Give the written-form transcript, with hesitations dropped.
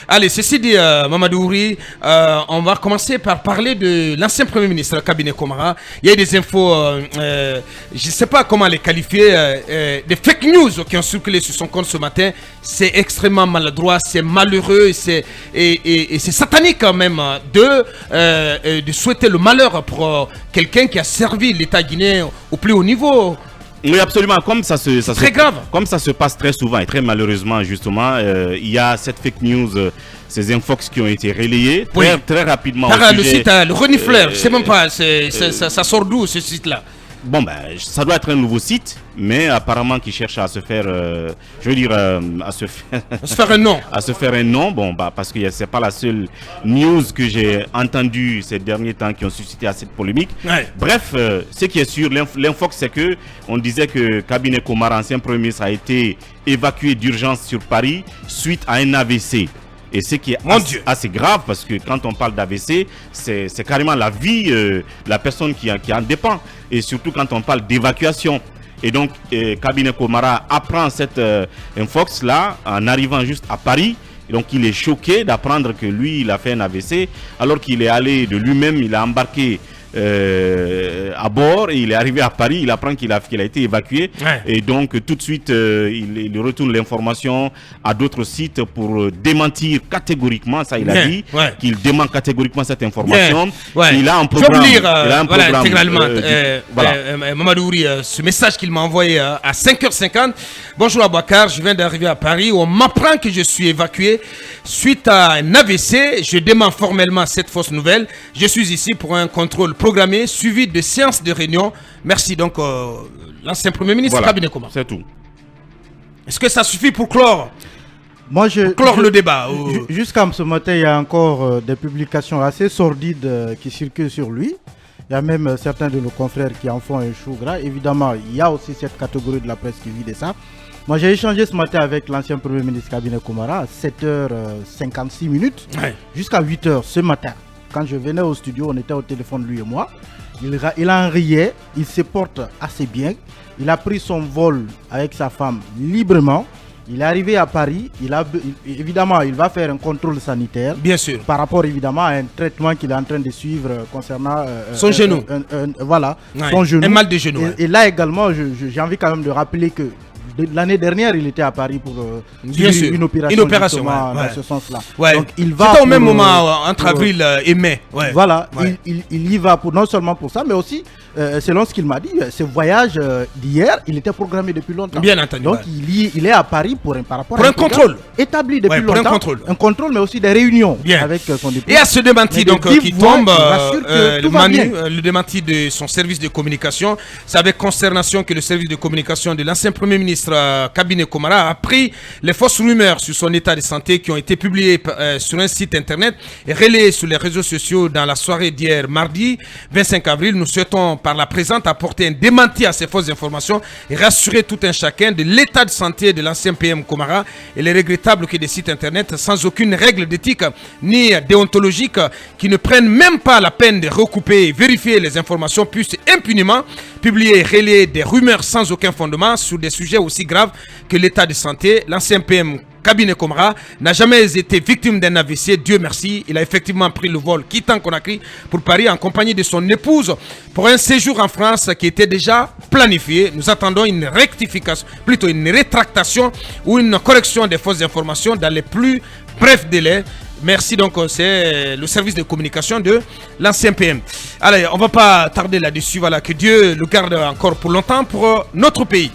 Allez, ceci dit, Mamadou Ouri, on va commencer par parler de l'ancien Premier ministre, Kabine Komara. Il y a des infos, je ne sais pas comment les qualifier, des fake news qui ont circulé sur son compte ce matin. C'est extrêmement maladroit, c'est malheureux et c'est satanique quand même de souhaiter le malheur pour quelqu'un qui a servi l'État guinéen au plus haut niveau. Oui, absolument. Très grave. Comme ça se passe très souvent et très malheureusement, justement, il y a cette fake news, ces infox qui ont été relayées très rapidement. Le site, le renifleur, je sais même pas, ça sort d'où ce site-là? Bon, ben, ça doit être un nouveau site, mais apparemment qui cherche à se faire, à se faire un nom. À se faire un nom, bon, bah, parce que c'est pas la seule news que j'ai entendue ces derniers temps qui ont suscité assez de polémique. Ouais. Bref, ce qui est sûr, l'infox, c'est que on disait que Kabine Komara, ancien Premier ministre, a été évacué d'urgence sur Paris suite à un AVC. Et ce qui est assez grave, parce que quand on parle d'AVC, c'est carrément la vie, la personne qui en dépend. Et surtout quand on parle d'évacuation. Et donc, Kabine Komara apprend cette infox-là en arrivant juste à Paris. Et donc, il est choqué d'apprendre que lui, il a fait un AVC. Alors qu'il est allé de lui-même, il a embarqué à bord et il est arrivé à Paris, il apprend qu'il a été évacué. Ouais. Et donc tout de suite il retourne l'information à d'autres sites pour démentir catégoriquement, ça il a dit, qu'il dément catégoriquement cette information. Il a un programme. Je vais lire intégralement Mamadou Ouri, ce message qu'il m'a envoyé à 5h50. Bonjour Abouakar, je viens d'arriver à Paris, on m'apprend que je suis évacué suite à un AVC. Je dément formellement cette fausse nouvelle. Je suis ici pour un contrôle programmé, suivi de séances de réunion. Merci donc l'ancien Premier ministre Kabine Komara. C'est tout. Est-ce que ça suffit pour clore le débat? Jusqu'à ce matin, il y a encore des publications assez sordides qui circulent sur lui. Il y a même certains de nos confrères qui en font un chou gras. Évidemment, il y a aussi cette catégorie de la presse qui vit de ça. Moi, j'ai échangé ce matin avec l'ancien Premier ministre Kabine Komara à 7h56 jusqu'à 8h ce matin. Quand je venais au studio, on était au téléphone, lui et moi. Il en riait, il se porte assez bien. Il a pris son vol avec sa femme librement. Il est arrivé à Paris. Évidemment, il va faire un contrôle sanitaire. Bien sûr. Par rapport évidemment à un traitement qu'il est en train de suivre concernant son genou. Son genou. Un mal de genou. Et là également, j'ai envie quand même de rappeler que l'année dernière, il était à Paris pour une opération dans ce sens-là. Donc, c'était au même moment, entre avril et mai. Voilà, il y va non seulement pour ça, mais aussi, selon ce qu'il m'a dit, ce voyage d'hier, il était programmé depuis longtemps. Bien entendu. Donc, il est à Paris pour un contrôle établi depuis longtemps. Un contrôle, mais aussi des réunions avec son épouse. Et à ce démenti donc, qui tombe, le démenti de son service de communication, c'est avec consternation que le service de communication de l'ancien Premier ministre Kabine Komara a appris les fausses rumeurs sur son état de santé qui ont été publiées sur un site internet et relayées sur les réseaux sociaux dans la soirée d'hier mardi 25 avril. Nous souhaitons par la présente apporter un démenti à ces fausses informations et rassurer tout un chacun de l'état de santé de l'ancien PM Komara. Il est regrettable que des sites internet sans aucune règle d'éthique ni déontologique qui ne prennent même pas la peine de recouper et vérifier les informations puissent impunément publier et relayer des rumeurs sans aucun fondement sur des sujets aussi graves que l'état de santé. L'ancien PM Kabine Komara n'a jamais été victime d'un AVC, Dieu merci. Il a effectivement pris le vol quittant Conakry pour Paris en compagnie de son épouse pour un séjour en France qui était déjà planifié. Nous attendons une rectification, plutôt une rétractation ou une correction des fausses informations dans les plus brefs délais. Merci, donc c'est le service de communication de l'ancien PM. Allez, on ne va pas tarder là-dessus. Voilà, que Dieu le garde encore pour longtemps pour notre pays.